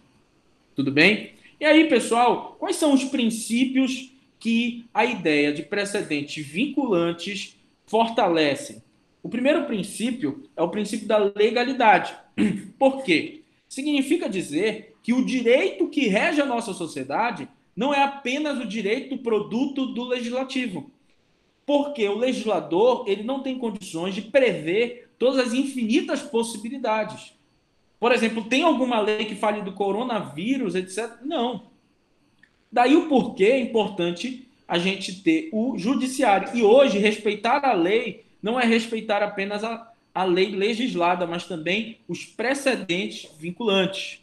Tudo bem? E aí, pessoal, quais são os princípios que a ideia de precedentes vinculantes fortalecem? O primeiro princípio é o princípio da legalidade. Por quê? Significa dizer que o direito que rege a nossa sociedade não é apenas o direito produto do legislativo. Porque o legislador ele não tem condições de prever todas as infinitas possibilidades. Por exemplo, tem alguma lei que fale do coronavírus, etc? Não. Daí o porquê é importante a gente ter o judiciário. E hoje, respeitar a lei não é respeitar apenas a lei legislada, mas também os precedentes vinculantes.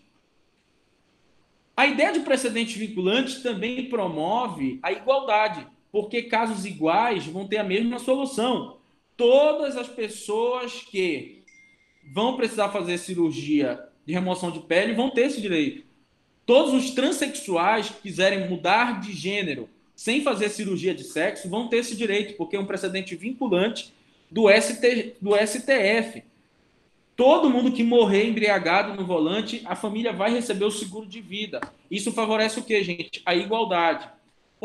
A ideia de precedentes vinculantes também promove a igualdade, porque casos iguais vão ter a mesma solução. Todas as pessoas que vão precisar fazer cirurgia de remoção de pele vão ter esse direito. Todos os transexuais que quiserem mudar de gênero sem fazer cirurgia de sexo vão ter esse direito, porque é um precedente vinculante do STF. Todo mundo que morrer embriagado no volante, a família vai receber o seguro de vida. Isso favorece o quê, gente? A igualdade.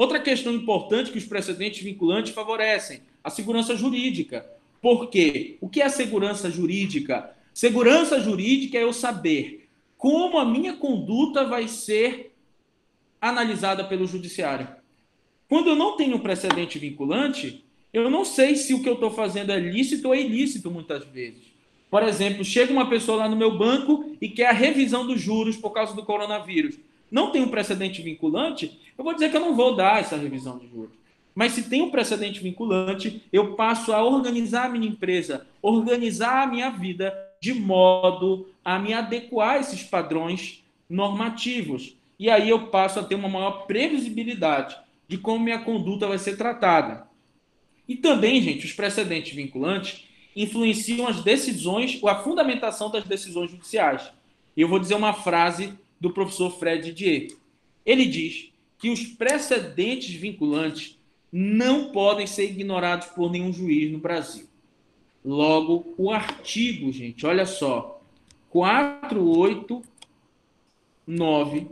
Outra questão importante que os precedentes vinculantes favorecem, a segurança jurídica. Por quê? O que é segurança jurídica? Segurança jurídica é eu saber como a minha conduta vai ser analisada pelo judiciário. Quando eu não tenho um precedente vinculante, eu não sei se o que eu estou fazendo é lícito ou ilícito muitas vezes. Por exemplo, chega uma pessoa lá no meu banco e quer a revisão dos juros por causa do coronavírus. Não tem um precedente vinculante, eu vou dizer que eu não vou dar essa revisão de juros. Mas se tem um precedente vinculante, eu passo a organizar a minha empresa, organizar a minha vida de modo a me adequar a esses padrões normativos. E aí eu passo a ter uma maior previsibilidade de como minha conduta vai ser tratada. E também, gente, os precedentes vinculantes influenciam as decisões, ou a fundamentação das decisões judiciais. E eu vou dizer uma frase do professor Fred Didier. Ele diz que os precedentes vinculantes não podem ser ignorados por nenhum juiz no Brasil. Logo, o artigo, gente, olha só, 489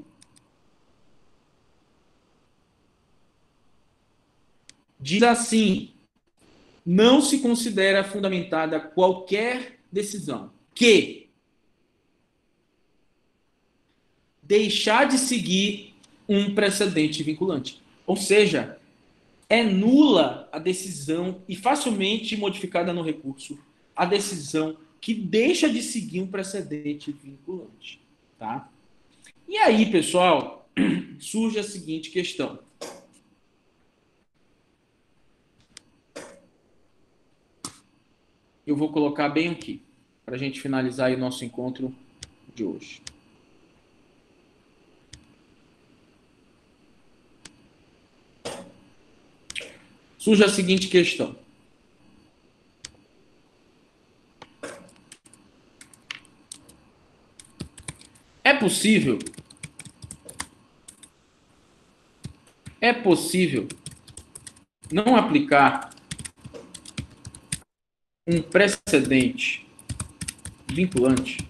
diz assim: não se considera fundamentada qualquer decisão que deixar de seguir um precedente vinculante. Ou seja, é nula a decisão e facilmente modificada no recurso a decisão que deixa de seguir um precedente vinculante, tá? E aí, pessoal, surge a seguinte questão. Eu vou colocar bem aqui, para a gente finalizar aí o nosso encontro de hoje. Surge a seguinte questão. É possível não aplicar um precedente vinculante?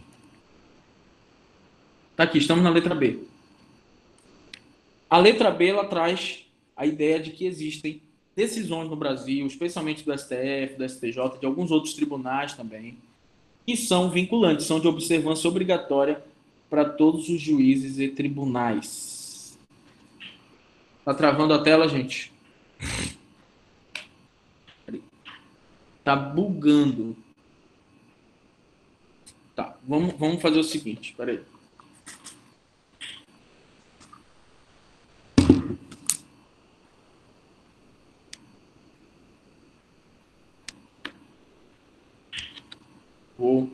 Tá aqui, estamos na letra B. A letra B, ela traz a ideia de que existem decisões no Brasil, especialmente do STF, do STJ, de alguns outros tribunais também, que são vinculantes, são de observância obrigatória para todos os juízes e tribunais. Tá travando a tela, gente? Tá bugando. Tá, vamos fazer o seguinte, peraí. Vou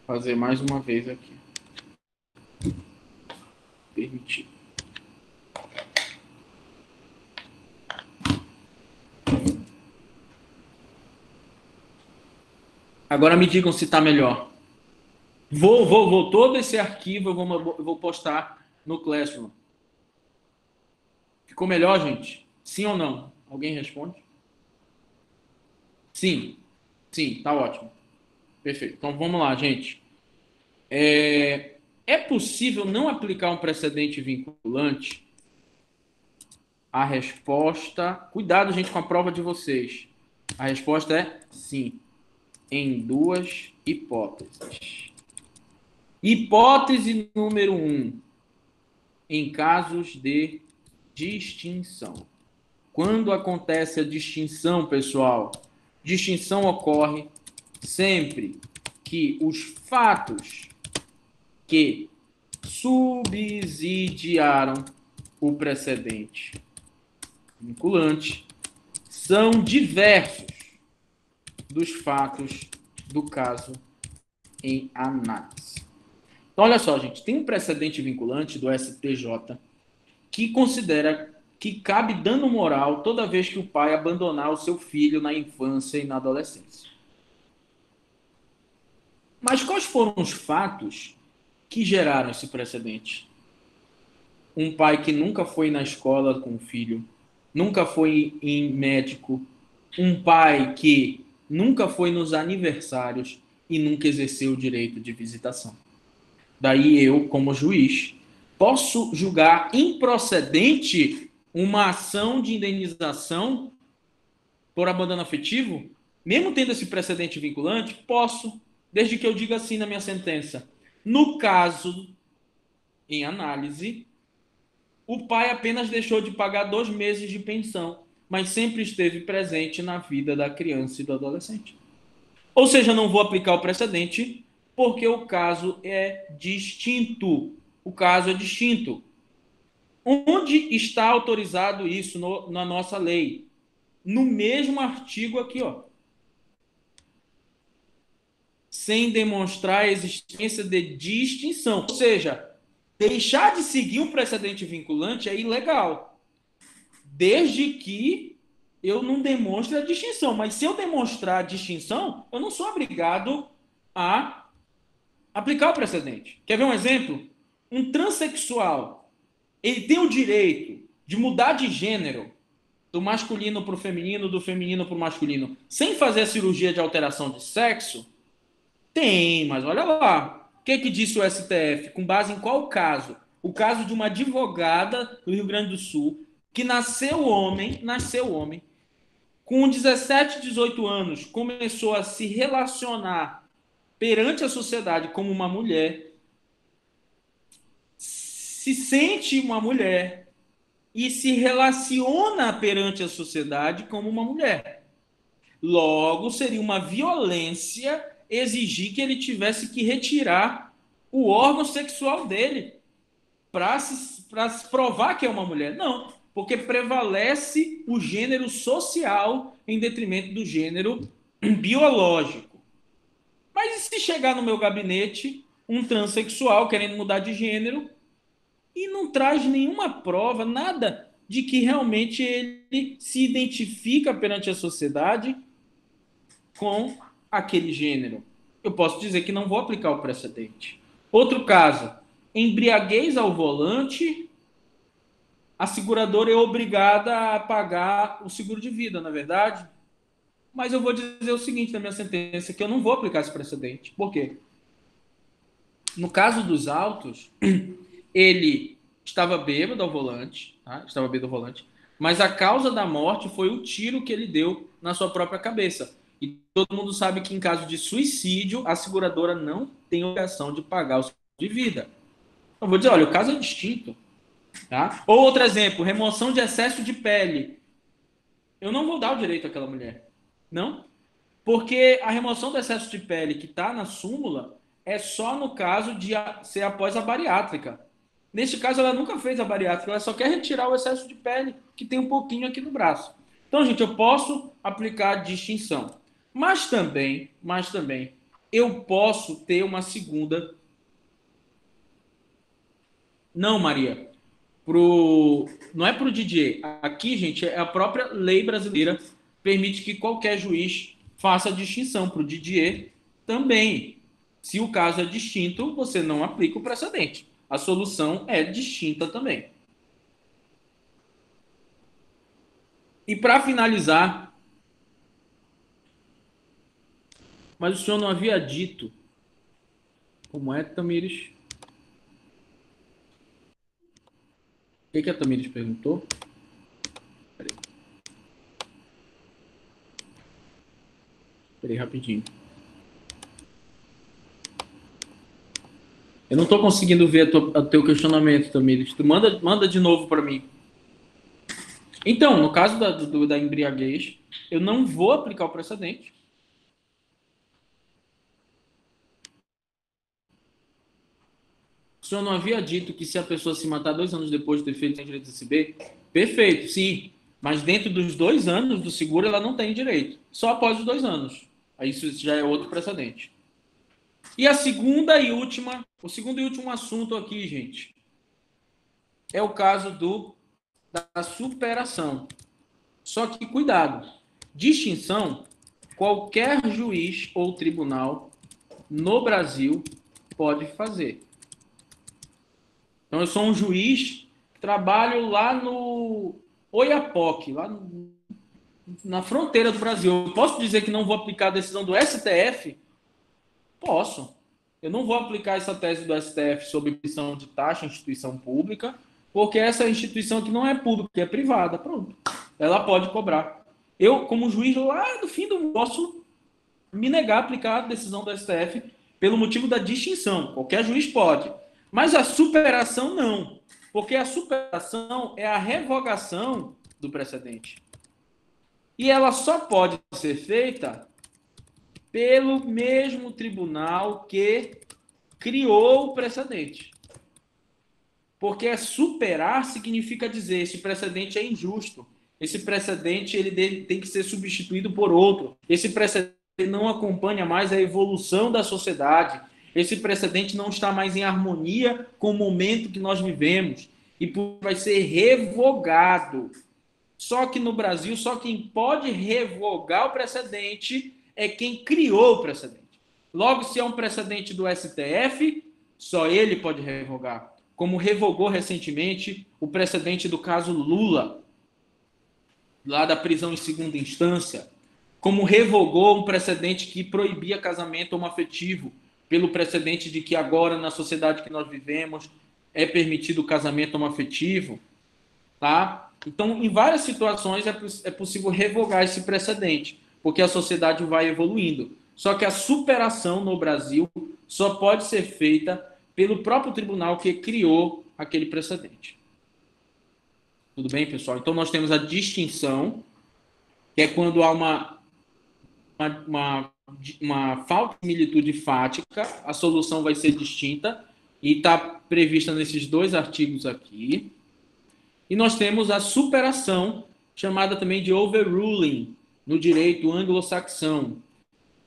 fazer mais uma vez aqui. Permitir. Agora me digam se está melhor. Vou todo esse arquivo eu vou postar no Classroom. Ficou melhor, gente? Sim ou não? Alguém responde? Sim. Sim, tá ótimo. Perfeito. Então vamos lá, gente. É possível não aplicar um precedente vinculante? A resposta... Cuidado, gente, com a prova de vocês. A resposta é sim. Em duas hipóteses. Hipótese número 1. Em casos de distinção. Quando acontece a distinção, pessoal? Distinção ocorre sempre que os fatos que subsidiaram o precedente vinculante são diversos dos fatos do caso em análise. Então, olha só, gente, tem um precedente vinculante do STJ que considera que cabe dano moral toda vez que o pai abandonar o seu filho na infância e na adolescência. Mas quais foram os fatos que geraram esse precedente? Um pai que nunca foi na escola com o filho, nunca foi em médico, um pai que nunca foi nos aniversários e nunca exerceu o direito de visitação. Daí eu, como juiz, posso julgar improcedente uma ação de indenização por abandono afetivo, mesmo tendo esse precedente vinculante? Posso, desde que eu diga assim na minha sentença. No caso, em análise, o pai apenas deixou de pagar 2 meses de pensão, mas sempre esteve presente na vida da criança e do adolescente. Ou seja, não vou aplicar o precedente porque o caso é distinto. O caso é distinto. Onde está autorizado isso na nossa lei? No mesmo artigo aqui, ó. Sem demonstrar a existência de distinção. Ou seja, deixar de seguir um precedente vinculante é ilegal, desde que eu não demonstre a distinção. Mas se eu demonstrar a distinção, eu não sou obrigado a aplicar o precedente. Quer ver um exemplo? Um transexual, ele tem o direito de mudar de gênero do masculino para o feminino, do feminino para o masculino, sem fazer a cirurgia de alteração de sexo? Tem, mas olha lá. O que disse o STF? Com base em qual caso? O caso de uma advogada do Rio Grande do Sul que nasceu homem, com 17, 18 anos, começou a se relacionar perante a sociedade como uma mulher, se sente uma mulher e se relaciona perante a sociedade como uma mulher. Logo, seria uma violência exigir que ele tivesse que retirar o órgão sexual dele para se provar que é uma mulher. Não, porque prevalece o gênero social em detrimento do gênero biológico. Mas e se chegar no meu gabinete um transexual querendo mudar de gênero e não traz nenhuma prova, nada de que realmente ele se identifica perante a sociedade com aquele gênero? Eu posso dizer que não vou aplicar o precedente. Outro caso, embriaguez ao volante, a seguradora é obrigada a pagar o seguro de vida, na verdade? Mas eu vou dizer o seguinte na minha sentença, que eu não vou aplicar esse precedente. Por quê? No caso dos autos, ele estava bêbado ao volante, tá? Estava bêbado ao volante, mas a causa da morte foi o tiro que ele deu na sua própria cabeça. E todo mundo sabe que em caso de suicídio, a seguradora não tem obrigação de pagar o seguro de vida. Eu vou dizer, olha, o caso é distinto. Tá? Ou outro exemplo, remoção de excesso de pele. Eu não vou dar o direito àquela mulher. Não. Porque a remoção do excesso de pele que está na súmula é só no caso de ser após a bariátrica. Neste caso, ela nunca fez a bariátrica, ela só quer retirar o excesso de pele que tem um pouquinho aqui no braço. Então, gente, eu posso aplicar a distinção. Mas também, eu posso ter uma segunda. Não, Maria. Não é pro Didier. Aqui, gente, é a própria lei brasileira permite que qualquer juiz faça a distinção. Para o Didier também. Se o caso é distinto, você não aplica o precedente. A solução é distinta também. E para finalizar, mas o senhor não havia dito como é, Tamires? O que a Tamires perguntou? Peraí, rapidinho. Eu não estou conseguindo ver o teu questionamento, Tamires. Tu manda de novo para mim. Então, no caso da embriaguez, eu não vou aplicar o precedente. O senhor não havia dito que se a pessoa se matar 2 anos depois de ter feito, tem direito a receber? Perfeito, sim. Mas dentro dos 2 anos do seguro, ela não tem direito. Só após os 2 anos. Aí isso já é outro precedente. E o segundo e último assunto aqui, gente, é o caso da superação. Só que, cuidado, distinção, qualquer juiz ou tribunal no Brasil pode fazer. Então, eu sou um juiz, trabalho lá no Oiapoque, lá na fronteira do Brasil. Eu posso dizer que não vou aplicar a decisão do STF? Posso. Eu não vou aplicar essa tese do STF sobre emissão de taxa em instituição pública porque essa instituição aqui não é pública, é privada. Pronto. Ela pode cobrar. Eu, como juiz lá do fim do mundo, posso me negar a aplicar a decisão do STF pelo motivo da distinção. Qualquer juiz pode. Mas a superação não. Porque a superação é a revogação do precedente. E ela só pode ser feita pelo mesmo tribunal que criou o precedente. Porque superar significa dizer esse precedente é injusto. Esse precedente ele tem que ser substituído por outro. Esse precedente não acompanha mais a evolução da sociedade. Esse precedente não está mais em harmonia com o momento que nós vivemos e vai ser revogado. Só que no Brasil, só quem pode revogar o precedente é quem criou o precedente. Logo, se é um precedente do STF, só ele pode revogar. Como revogou recentemente o precedente do caso Lula, lá da prisão em segunda instância, como revogou um precedente que proibia casamento homoafetivo, pelo precedente de que agora, na sociedade que nós vivemos, é permitido o casamento homoafetivo, tá? Então, em várias situações é possível revogar esse precedente, porque a sociedade vai evoluindo. Só que a superação no Brasil só pode ser feita pelo próprio tribunal que criou aquele precedente. Tudo bem, pessoal? Então, nós temos a distinção, que é quando há uma falta de similitude fática, a solução vai ser distinta, e está prevista nesses dois artigos aqui. E nós temos a superação, chamada também de overruling, no direito anglo-saxão,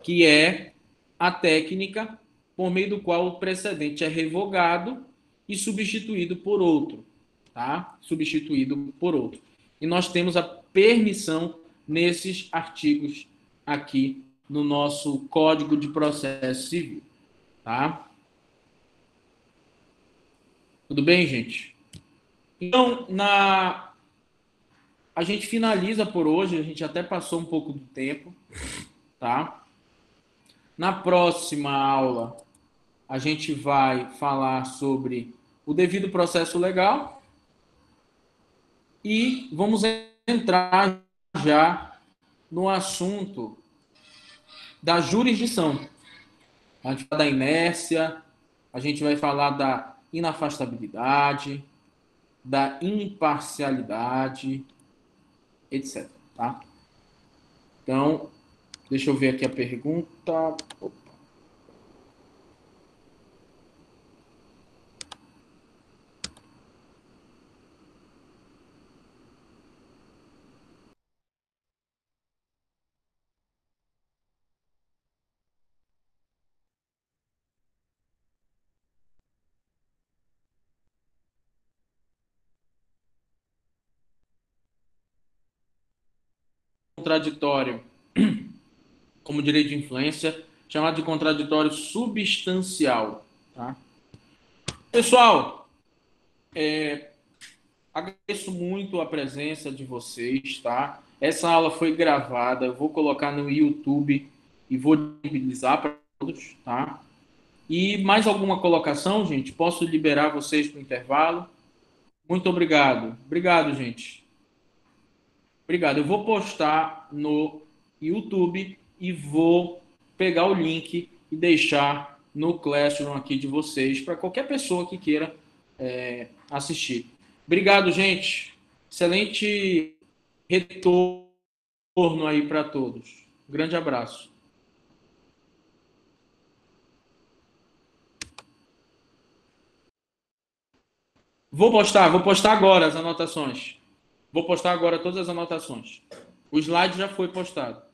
que é a técnica por meio do qual o precedente é revogado e substituído por outro, tá? Substituído por outro. E nós temos a permissão nesses artigos aqui no nosso Código de Processo Civil, tá? Tudo bem, gente? Então, a gente finaliza por hoje, a gente até passou um pouco do tempo, tá? Na próxima aula, a gente vai falar sobre o devido processo legal e vamos entrar já no assunto da jurisdição. A gente vai falar da inércia, a gente vai falar da inafastabilidade, da imparcialidade, etc. Tá? Então, deixa eu ver aqui a pergunta. Opa. Contraditório como direito de influência, chamado de contraditório substancial. Tá? Pessoal, agradeço muito a presença de vocês, tá? Essa aula foi gravada, eu vou colocar no YouTube e vou disponibilizar para todos, tá? E mais alguma colocação, gente? Posso liberar vocês para o intervalo? Muito obrigado. Obrigado, gente. Obrigado. Eu vou postar no YouTube e vou pegar o link e deixar no Classroom aqui de vocês para qualquer pessoa que queira assistir. Obrigado, gente. Excelente retorno aí para todos. Grande abraço. Vou postar agora as anotações. Vou postar agora todas as anotações. O slide já foi postado.